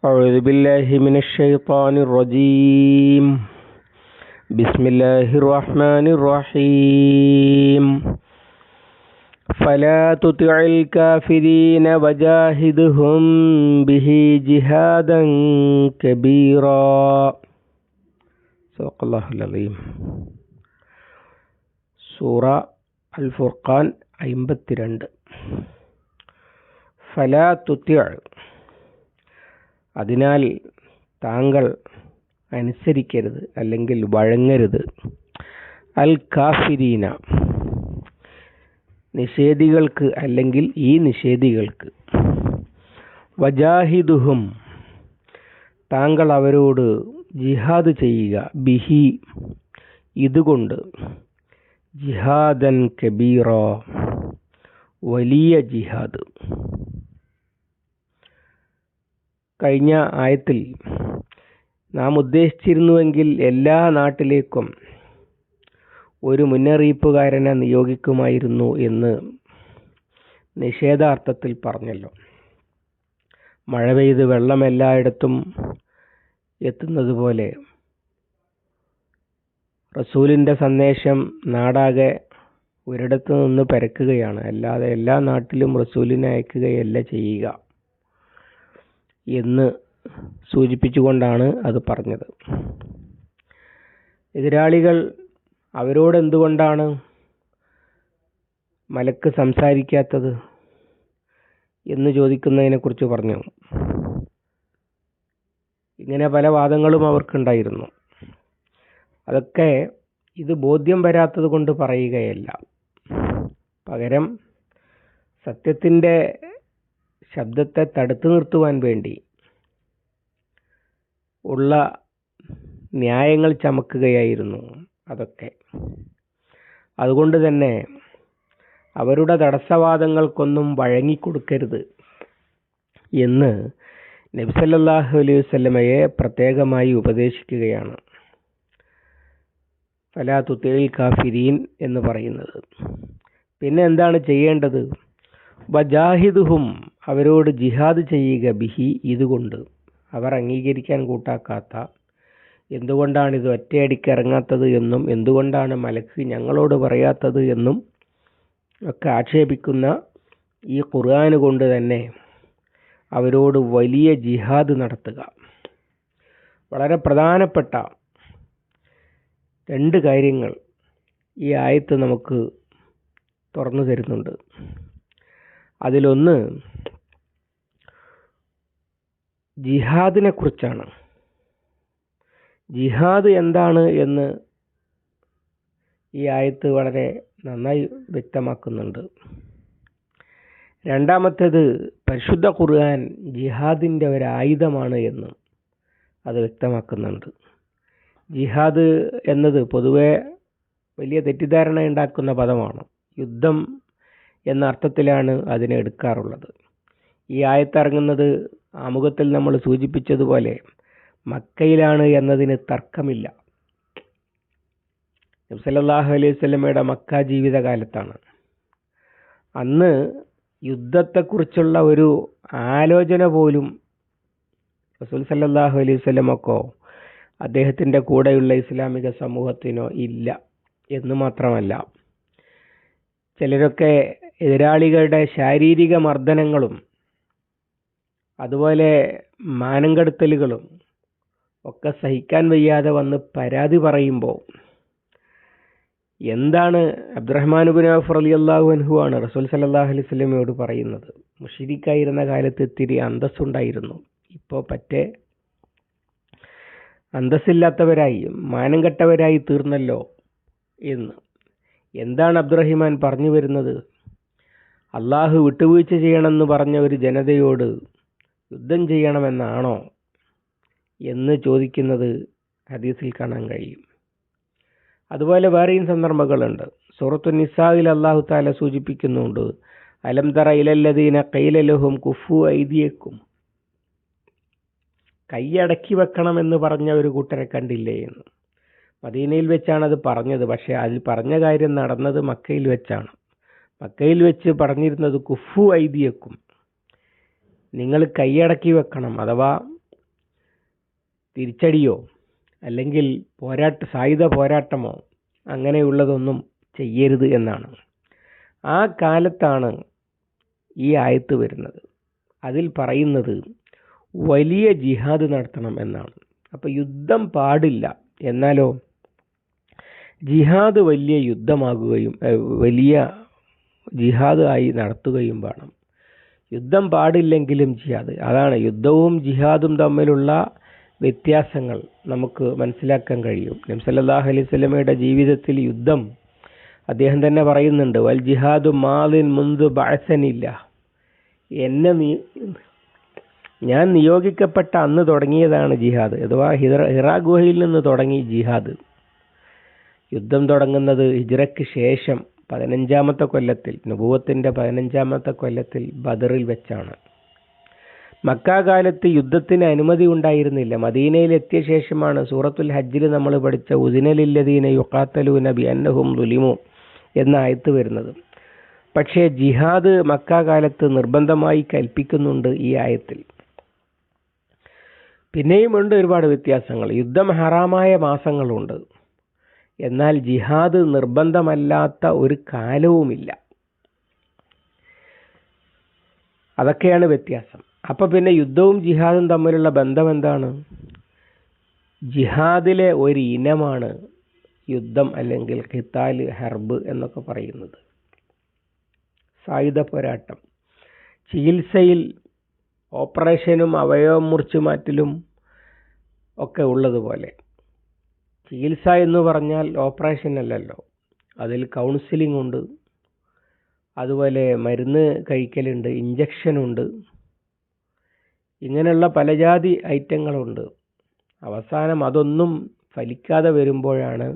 أعوذ بالله من الشيطان الرجيم. بسم الله الرحمن الرحيم. فلا تطع الكافرين وجاهدهم به جهادا كبيرا. صدق الله العظيم. സൂറ അൽ ഫുർഖാൻ 52. ഫലാ തുതി', അതിനാൽ താങ്കൾ അനുസരിക്കരുത് അല്ലെങ്കിൽ വഴങ്ങരുത്, അൽ കാഫിരീന, നിഷേധികൾക്ക് അല്ലെങ്കിൽ ഈ നിഷേധികൾക്ക്, വജാഹിദുഹും, താങ്കൾ അവരോട് ജിഹാദ് ചെയ്യുക, ബിഹി, ഇതുകൊണ്ട്, ജിഹാദൻ കബീറ, വലിയ ജിഹാദ്. കഴിഞ്ഞ ആയത്തിൽ നാം ഉദ്ദേശിച്ചിരുന്നുവെങ്കിൽ എല്ലാ നാട്ടിലേക്കും ഒരു മുന്നറിയിപ്പുകാരനെ നിയോഗിക്കുമായിരുന്നു എന്ന് നിഷേധാർത്ഥത്തിൽ പറഞ്ഞല്ലോ. മഴ പെയ്ത് വെള്ളം എല്ലായിടത്തും എത്തുന്നത് പോലെ റസൂലിൻ്റെ സന്ദേശം നാടാകെ ഒരിടത്തു നിന്ന് പരക്കുകയാണ്. അല്ലാതെ എല്ലാ നാട്ടിലും റസൂലിനെ അയക്കുകയല്ല ചെയ്യുക എന്ന് സൂചിപ്പിച്ചുകൊണ്ടാണ് അത് പറഞ്ഞത്. എതിരാളികൾ അവരോട് എന്തുകൊണ്ടാണ് മലക്ക് സംസാരിക്കാത്തത് എന്ന് ചോദിക്കുന്നതിനെക്കുറിച്ച് പറഞ്ഞു. ഇങ്ങനെ പല വാദങ്ങളും അവർക്കുണ്ടായിരുന്നു. അതൊക്കെ ഇത് ബോധ്യം വരാത്തത് കൊണ്ട് പറയുകയല്ല, പകരം സത്യത്തിൻ്റെ ശബ്ദത്തെ തടുത്തു നിർത്തുവാൻ വേണ്ടി ഉള്ള ന്യായങ്ങൾ ചമക്കുകയായിരുന്നു അതൊക്കെ. അതുകൊണ്ട് തന്നെ അവരുടെ തടസ്സവാദങ്ങൾക്കൊന്നും വഴങ്ങിക്കൊടുക്കരുത് എന്ന് നബി സല്ലല്ലാഹു അലൈഹി വസല്ലമയെ പ്രത്യേകമായി ഉപദേശിക്കുകയാണ് ഫലാ തുതിഇൽ കാഫിരീൻ എന്ന് പറയുന്നത്. പിന്നെ എന്താണ് ചെയ്യേണ്ടത്? വജാഹിദുഹും, അവരോട് ജിഹാദ് ചെയ്യുക, ബിഹി, ഇതുകൊണ്ട്. അവർ അംഗീകരിക്കാൻ കൂട്ടാക്കാത്ത, എന്തുകൊണ്ടാണ് ഇത് ഒറ്റയടിക്ക് ഇറങ്ങാത്തത് എന്നും എന്തുകൊണ്ടാണ് മലക്ക് ഞങ്ങളോട് പറയാത്തത് എന്നും ഒക്കെ ആക്ഷേപിക്കുന്ന ഈ ഖുർആൻ കൊണ്ട് തന്നെ അവരോട് വലിയ ജിഹാദ് നടത്തുക. വളരെ പ്രധാനപ്പെട്ട രണ്ട് കാര്യങ്ങൾ ഈ ആയത്ത് നമുക്ക് തുറന്നു തരുന്നുണ്ട്. അതിലൊന്ന് ജിഹാദിനെ കുറിച്ചാണ്. ജിഹാദ് എന്താണ് എന്ന് ഈ ആയത്ത് വളരെ നന്നായി വ്യക്തമാക്കുന്നുണ്ട്. രണ്ടാമത്തേത് പരിശുദ്ധ ഖുർആൻ ജിഹാദിൻ്റെ ഒരു ആയുധമാണ് എന്ന് അത് വ്യക്തമാക്കുന്നുണ്ട്. ജിഹാദ് എന്നത് പൊതുവെ വലിയ തെറ്റിദ്ധാരണ ഉണ്ടാക്കുന്ന പദമാണ്. യുദ്ധം എന്ന അർത്ഥത്തിലാണ് അതിനെ എടുക്കാറുള്ളത്. ഈ ആയത്തിറങ്ങുന്നത് ആമുഖത്തിൽ നമ്മൾ സൂചിപ്പിച്ചതുപോലെ മക്കയിലാണ് എന്നതിന് തർക്കമില്ല. നബി സല്ലല്ലാഹു അലൈഹി വസല്ലമയുടെ മക്ക ജീവിതകാലത്താണ്. അന്ന് യുദ്ധത്തെക്കുറിച്ചുള്ള ഒരു ആലോചന പോലും റസൂൽ സല്ലല്ലാഹു അലൈഹി വസല്ലമക്കോ അദ്ദേഹത്തിൻ്റെ കൂടെയുള്ള ഇസ്ലാമിക സമൂഹത്തിനോ ഇല്ല എന്ന് മാത്രമല്ല, ചിലരൊക്കെ എതിരാളികളുടെ ശാരീരിക മർദ്ദനങ്ങളും അതുപോലെ മാനം കെടുത്തലുകളും ഒക്കെ സഹിക്കാൻ വയ്യാതെ വന്ന് പരാതി പറയുമ്പോൾ എന്താണ് അബ്ദുറഹ്മാൻ ഇബ്നു ഔഫ് റളിയല്ലാഹു അൻഹു ആണ് റസൂൽ സല്ലല്ലാഹു അലൈഹി വസല്ലമയോട് പറയുന്നത്. മുശ്രിക്കായിരുന്ന കാലത്ത് ഇത്തിരി അന്തസ്സുണ്ടായിരുന്നു, ഇപ്പോൾ പറ്റേ അന്തസ്സില്ലാത്തവരായി മാനം കെട്ടവരായി തീർന്നല്ലോ എന്ന്. എന്താണ് അബ്ദുറഹിമാൻ പറഞ്ഞു വരുന്നത്? അള്ളാഹു വിട്ടുവീഴ്ച ചെയ്യണമെന്ന് പറഞ്ഞ ഒരു ജനതയോട് യുദ്ധം ചെയ്യണമെന്നാണോ എന്ന് ചോദിക്കുന്നത് ഹദീസിൽ കാണാൻ കഴിയും. അതുപോലെ വേറെയും സന്ദർഭങ്ങളുണ്ട്. സൂറത്തു നിസായിൽ അല്ലാഹു തആല സൂചിപ്പിക്കുന്നുണ്ട്, അലം തറ ഇലല്ലദീന ഖീല ലഹും കുഫു ഐദിയക്കും, കൈയടക്കി വെക്കണമെന്ന് പറഞ്ഞ ഒരു കൂട്ടരെ കണ്ടില്ലേ എന്ന്. മദീനയിൽ വെച്ചാണ് അത് പറഞ്ഞത്, പക്ഷേ അതിൽ പറഞ്ഞ കാര്യം നടന്നത് മക്കയിൽ വെച്ചാണ്. മക്കയിൽ വെച്ച് പറഞ്ഞിരുന്നത് കുഫു ഐദിയക്കും, നിങ്ങൾ കൈയടക്കി വെക്കണം, അഥവാ തിരിച്ചടിയോ അല്ലെങ്കിൽ സായുധ പോരാട്ടമോ അങ്ങനെയുള്ളതൊന്നും ചെയ്യരുത് എന്നാണ്. ആ കാലത്താണ് ഈ ആയത്ത് വരുന്നത്. അതിൽ പറയുന്നത് വലിയ ജിഹാദ് നടത്തണം എന്നാണ്. അപ്പോൾ യുദ്ധം പാടില്ല, എന്നാലോ ജിഹാദ് വലിയ യുദ്ധമാകുകയും വലിയ ജിഹാദ് ആയി നടത്തുകയും വേണം. യുദ്ധം പാടില്ലെങ്കിലും ജിഹാദ്, അതാണ് യുദ്ധവും ജിഹാദും തമ്മിലുള്ള വ്യത്യാസങ്ങൾ നമുക്ക് മനസ്സിലാക്കാൻ കഴിയും. നബി സല്ലല്ലാഹു അലൈഹി വസല്ലമയുടെ ജീവിതത്തിൽ യുദ്ധം അദ്ദേഹം തന്നെ പറയുന്നുണ്ട്, വൽ ജിഹാദു മാലിൻ മുൻദു ബഅസനില്ല, ഞാൻ നിയോഗിക്കപ്പെട്ട അന്ന് തുടങ്ങിയതാണ് ജിഹാദ്. അഥവാ ഹിറാ ഗുഹയിൽ നിന്ന് തുടങ്ങി ജിഹാദ്. യുദ്ധം തുടങ്ങുന്നത് ഹിജ്റയ്ക്ക് ശേഷം 15-ാമത്തെ കൊല്ലത്തിൽ, നബുവത്തിന്റെ 15-ാമത്തെ കൊല്ലത്തിൽ ബദറിൽ വെച്ചാണ്. മക്കാകാലത്ത് യുദ്ധത്തിന് അനുമതി ഉണ്ടായിരുന്നില്ല. മദീനയിൽ എത്തിയ ശേഷമാണ് സൂറത്തുൽ ഹജ്ജിൽ നമ്മൾ പഠിച്ച ഉദിനലില്ലദീന യുഖാത്തലൂന ബിഅന്നഹും ദുലിമു എന്ന ആയത്ത് വരുന്നത്. പക്ഷേ ജിഹാദ് മക്കാകാലത്ത് നിർബന്ധമായി കൽപ്പിക്കുന്നുണ്ട് ഈ ആയത്തിൽ. പിന്നെയും ഉണ്ട് ഒരുപാട് വ്യത്യാസങ്ങൾ. യുദ്ധം ഹറാമായ മാസങ്ങളുണ്ട്, എന്നാൽ ജിഹാദ് നിർബന്ധമല്ലാത്ത ഒരു കാലവുമില്ല. അതൊക്കെയാണ് വ്യത്യാസം. അപ്പോൾ പിന്നെ യുദ്ധവും ജിഹാദും തമ്മിലുള്ള ബന്ധം എന്താണ്? ജിഹാദിലെ ഒരു ഇനമാണ് യുദ്ധം അല്ലെങ്കിൽ ഖിത്താൽ, ഹർബ് എന്നൊക്കെ പറയുന്നത്. സായുധ പോരാട്ടം, ചികിത്സയിൽ ഓപ്പറേഷനും അവയവം മുറിച്ചു മാറ്റലും ഒക്കെ ഉള്ളതുപോലെ ചികിത്സ എന്ന് പറഞ്ഞാൽ ഓപ്പറേഷൻ അല്ലല്ലോ. അതിൽ കൗൺസിലിംഗ് ഉണ്ട്, അതുപോലെ മരുന്ന് കഴിക്കലുണ്ട്, ഇഞ്ചക്ഷനുണ്ട്, ഇങ്ങനെയുള്ള പലജാതി ഐറ്റങ്ങളുണ്ട്. അവസാനം അതൊന്നും ഫലിക്കാതെ വരുമ്പോഴാണ്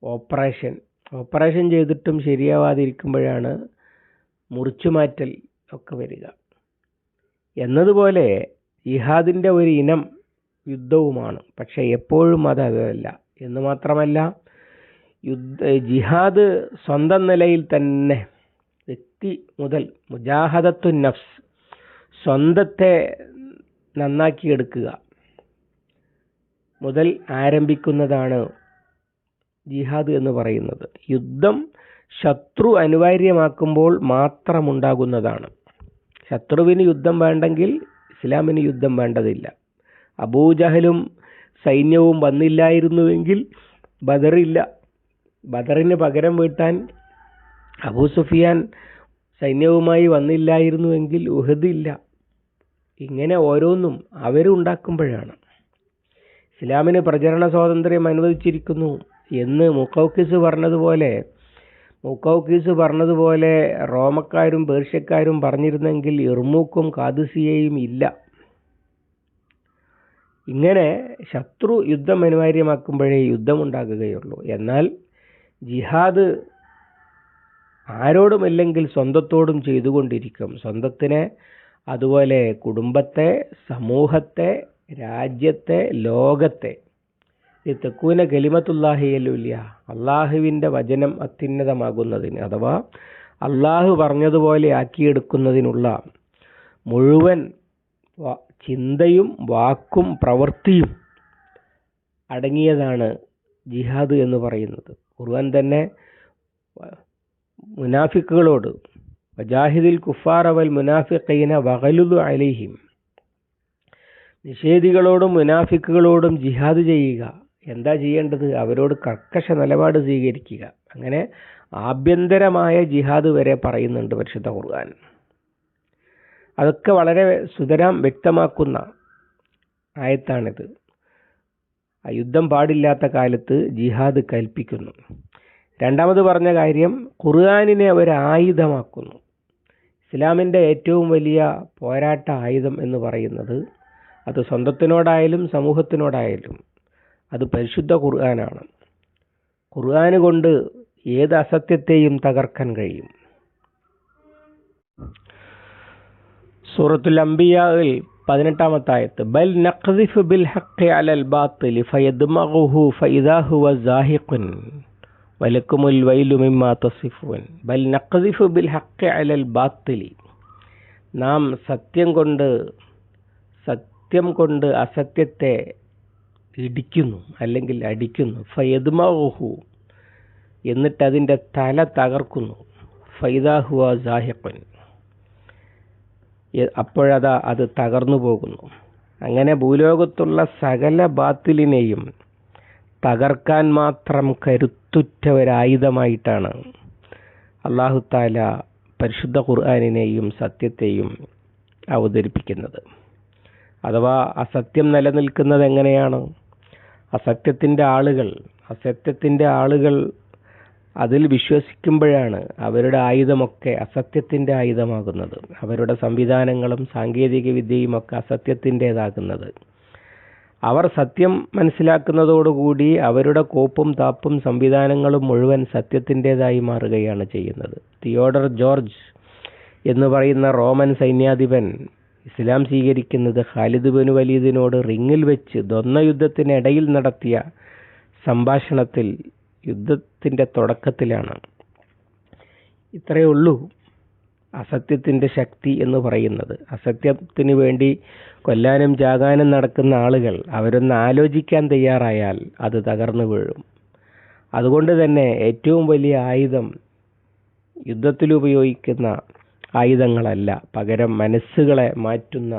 ഓപ്പറേഷൻ ചെയ്തിട്ടും ശരിയാവാതിരിക്കുമ്പോഴാണ് മുറിച്ചുമാറ്റൽ ഒക്കെ വരിക. എന്നതുപോലെ ജിഹാദിൻ്റെ ഒരു ഇനം യുദ്ധവുമാണ്. പക്ഷെ എപ്പോഴും അതല്ല. എന്ന് മാത്രമല്ല, ജിഹാദ് സ്വന്തം നിലയിൽ തന്നെ വ്യക്തി മുതൽ മുജാഹദത്തുൻ നഫ്സ്, സ്വന്തത്തെ നന്നാക്കിയെടുക്കുക മുതൽ ആരംഭിക്കുന്നതാണ് ജിഹാദ് എന്ന് പറയുന്നത്. യുദ്ധം ശത്രു അനിവാര്യമാക്കുമ്പോൾ മാത്രമുണ്ടാകുന്നതാണ്. ശത്രുവിന് യുദ്ധം വേണ്ടെങ്കിൽ ഇസ്ലാമിന് യുദ്ധം വേണ്ടതില്ല. അബൂജഹലും സൈന്യവും വന്നില്ലായിരുന്നുവെങ്കിൽ ബദറില്ല. ബദറിന് പകരം വീട്ടാൻ അബൂ സുഫിയാൻ സൈന്യവുമായി വന്നില്ലായിരുന്നുവെങ്കിൽ ഉഹദ് ഇല്ല. ഇങ്ങനെ ഓരോന്നും അവരുണ്ടാക്കുമ്പോഴാണ്. ഇസ്ലാമിന് പ്രചരണ സ്വാതന്ത്ര്യം അനുവദിച്ചിരിക്കുന്നു എന്ന് മുഖൗക്കിസ് പറഞ്ഞതുപോലെ റോമക്കാരും പേർഷ്യക്കാരും പറഞ്ഞിരുന്നെങ്കിൽ ഇർമൂക്കും ഖാദിസിയയും ഇല്ല. ഇങ്ങനെ ശത്രു യുദ്ധം അനിവാര്യമാക്കുമ്പോഴേ യുദ്ധമുണ്ടാകുകയുള്ളൂ. എന്നാൽ ജിഹാദ് ആരോടുമല്ലെങ്കിൽ സ്വന്തത്തോടും ചെയ്തുകൊണ്ടിരിക്കും. സ്വന്തത്തിനെ, അതുപോലെ കുടുംബത്തെ, സമൂഹത്തെ, രാജ്യത്തെ, ലോകത്തെ. തെക്കൂന കലിമത്തുല്ലാഹി അലുല്യ, അള്ളാഹുവിൻ്റെ വചനം അത്യുന്നതമാകുന്നതിന്, അഥവാ അള്ളാഹു പറഞ്ഞതുപോലെ ആക്കിയെടുക്കുന്നതിനുള്ള മുഴുവൻ ചിന്തയും വാക്കും പ്രവൃത്തിയും അടങ്ങിയതാണ് ജിഹാദ് എന്ന് പറയുന്നത്. ഖുർആൻ തന്നെ മുനാഫിക്കുകളോട് വജാഹിദിൽ കുഫാറ വൽ മുനാഫിഖീന വഗലുദു അലൈഹിം, നിഷേധികളോടും മുനാഫിക്കുകളോടും ജിഹാദ് ചെയ്യുക. എന്താ ചെയ്യേണ്ടത്? അവരോട് കർക്കശ നിലപാട് സ്വീകരിക്കുക. അങ്ങനെ ആഭ്യന്തരമായ ജിഹാദ് വരെ പറയുന്നുണ്ട് പരിശുദ്ധ ഖുർആൻ. അതൊക്കെ വളരെ സുതരാം വ്യക്തമാക്കുന്ന ആയത്താണിത്. യുദ്ധം പാടില്ലാത്ത കാലത്ത് ജിഹാദ് കൽപ്പിക്കുന്നു. രണ്ടാമത് പറഞ്ഞ കാര്യം, ഖുർആനിനെ ഒരു ആയുധമാക്കുന്നു. ഇസ്ലാമിൻ്റെ ഏറ്റവും വലിയ പോരാട്ട ആയുധം എന്ന് പറയുന്നത്, അത് സ്വന്തത്തിനോടായാലും സമൂഹത്തിനോടായാലും, അത് പരിശുദ്ധ ഖുർആനാണ്. ഖുർആന് കൊണ്ട് ഏത് അസത്യത്തെയും തകർക്കാൻ കഴിയും. സൂറത്തുൽ അംബിയായിൽ 18-ാമത്തെ ആയത്ത്, ബൽ നഖ്ദിഫു ബിൽ ഹഖ് അലൽ ബാത്തിൽ ഫയദ്മഗുഹു ഫഇദാ ഹുവ സാഹിഖുൻ വലക്കുമുൽ വൈലു മിമ്മാ തസിഫൂൻ. ബൽ നഖ്ദിഫു ബിൽ ഹഖ് അലൽ ബാത്തിൽ, നാം സത്യം കൊണ്ട് അസത്യത്തെ ഇടിക്കുന്നു അല്ലെങ്കിൽ അടിക്കുന്നു. ഫയദ്മഉഹു, എന്നിട്ട് അതിൻ്റെ തല തകർക്കുന്നു. ഫൈദാ ഹുവ സാഹിഖുൻ, അപ്പോഴതാ അത് തകർന്നു പോകുന്നു. അങ്ങനെ ഭൂലോകത്തുള്ള സകല ബാത്തിലിനെയും തകർക്കാൻ മാത്രം കരുത്തുറ്റൊരായുധമായിട്ടാണ് അല്ലാഹു തആല പരിശുദ്ധ ഖുർആനിനെയും സത്യത്തെയും അവതരിപ്പിക്കുന്നത്. അഥവാ അസത്യം നിലനിൽക്കുന്നത് എങ്ങനെയാണ്? അസത്യത്തിൻ്റെ ആളുകൾ അതിൽ വിശ്വസിക്കുമ്പോഴാണ് അവരുടെ ആയുധമൊക്കെ അസത്യത്തിൻ്റെ ആയുധമാകുന്നത്. അവരുടെ സംവിധാനങ്ങളും സാങ്കേതിക വിദ്യയും ഒക്കെ അസത്യത്തിൻ്റെതാകുന്നത്. അവർ സത്യം മനസ്സിലാക്കുന്നതോടുകൂടി അവരുടെ കോപ്പും താപ്പും സംവിധാനങ്ങളും മുഴുവൻ സത്യത്തിൻ്റെതായി മാറുകയാണ് ചെയ്യുന്നത്. തിയോഡർ ജോർജ് എന്ന് പറയുന്ന റോമൻ സൈന്യാധിപൻ ഇസ്ലാം സ്വീകരിക്കുന്നത് ഖാലിദ് ബിൻ വലീദിനോട് റിങ്ങിൽ വെച്ച് ദ്വന്ദ്വയുദ്ധത്തിനിടയിൽ നടത്തിയ സംഭാഷണത്തിൽ യുദ്ധത്തിൻ്റെ തുടക്കത്തിലാണ്. ഇത്രയേ ഉള്ളൂ അസത്യത്തിൻ്റെ ശക്തി എന്ന് പറയുന്നത്. അസത്യത്തിന് വേണ്ടി കൊല്ലാനും ചാകാനും നടക്കുന്ന ആളുകൾ അവരൊന്ന് ആലോചിക്കാൻ തയ്യാറായാൽ അത് തകർന്നു വീഴും. അതുകൊണ്ട് തന്നെ ഏറ്റവും വലിയ ആയുധം യുദ്ധത്തിലുപയോഗിക്കുന്ന ആയുധങ്ങളല്ല, പകരം മനസ്സുകളെ മാറ്റുന്ന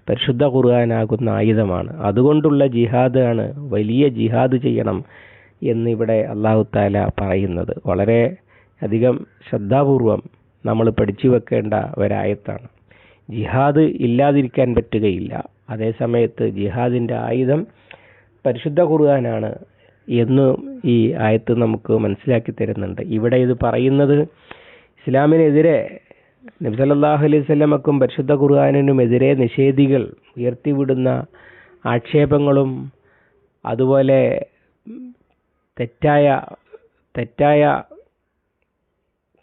പരിശുദ്ധ ഖുർആനാകുന്ന ആയുധമാണ്. അതുകൊണ്ടുള്ള ജിഹാദാണ്, വലിയ ജിഹാദ് ചെയ്യണം എന്നിവിടെ അല്ലാഹു തആല പറയുന്നത്. വളരെ അധികം ശ്രദ്ധാപൂർവം നമ്മൾ പഠിച്ചു വെക്കേണ്ട ഒരായത്താണ്. ജിഹാദ് ഇല്ലാതിരിക്കാൻ പറ്റുകയില്ല. അതേസമയത്ത് ജിഹാദിൻ്റെ ആയുധം പരിശുദ്ധ ഖുർആനാണ് എന്ന് ഈ ആയത്ത് നമുക്ക് മനസ്സിലാക്കി തരുന്നുണ്ട്. ഇവിടെ ഇത് പറയുന്നത് ഇസ്ലാമിനെതിരെ നബി സല്ലല്ലാഹു അലൈഹി വസല്ലമക്കും പരിശുദ്ധ ഖുർആനിനുമെതിരെ നിഷേധികൾ ഉയർത്തിവിടുന്ന ആക്ഷേപങ്ങളും അതുപോലെ തെറ്റായ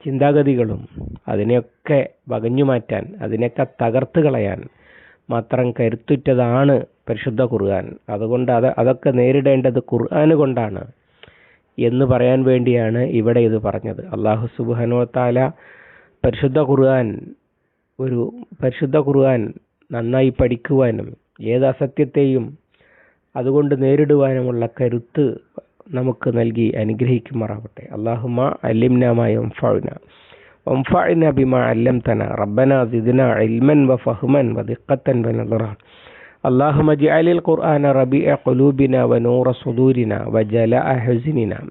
ചിന്താഗതികളും അതിനെയൊക്കെ വകഞ്ഞു മാറ്റാൻ, അതിനെയൊക്കെ തകർത്ത് കളയാൻ മാത്രം കരുത്തുറ്റതാണ് പരിശുദ്ധ ഖുർആൻ. അതുകൊണ്ട് അതൊക്കെ നേരിടേണ്ടത് ഖുർആൻ കൊണ്ടാണ് എന്ന് പറയാൻ വേണ്ടിയാണ് ഇവിടെ ഇത് പറഞ്ഞത്. അല്ലാഹു സുബ്ഹാനഹു വ തആല പരിശുദ്ധ ഖുർആൻ നന്നായി പഠിക്കുവാനും ഏത് അസത്യത്തെയും അതുകൊണ്ട് നേരിടുവാനുമുള്ള കരുത്ത് നമുക്ക് നൽകി അനുഗ്രഹിക്കുമാറാവട്ടെ. അല്ലാഹുമ്മ അല്ലിംനാ മാ യൻഫഉനാ വൻഫഅനാ ബിമാ അല്ലംതനാ റബ്ബനാ സിദ്നാ ഇൽമൻ വഫഹ്മൻ വദിഖ്ഖത്തൻ വനദറാ. അല്ലാഹുമ്മ ഇജ്അലിൽ ഖുർആന റബീഅ ഖുലൂബിനാ വനൂറ സുദൂരിനാ വജലാഅ ഹുസ്നിനാ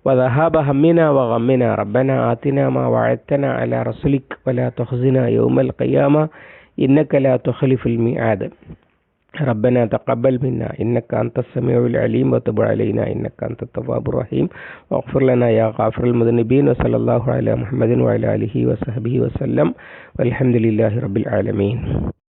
وذهاب همنا وغمنا ربنا آتنا ما وعدتنا على رسلك ولا تخزنا يوم القيامة إنك لا تخلف الميعاد. ربنا تقبل منا إنك أنت السميع العليم وتب علينا إنك أنت التواب الرحيم واغفر لنا يا غافر المذنبين. وصلى الله على محمد وعلى آله وصحبه وسلم والحمد لله رب العالمين.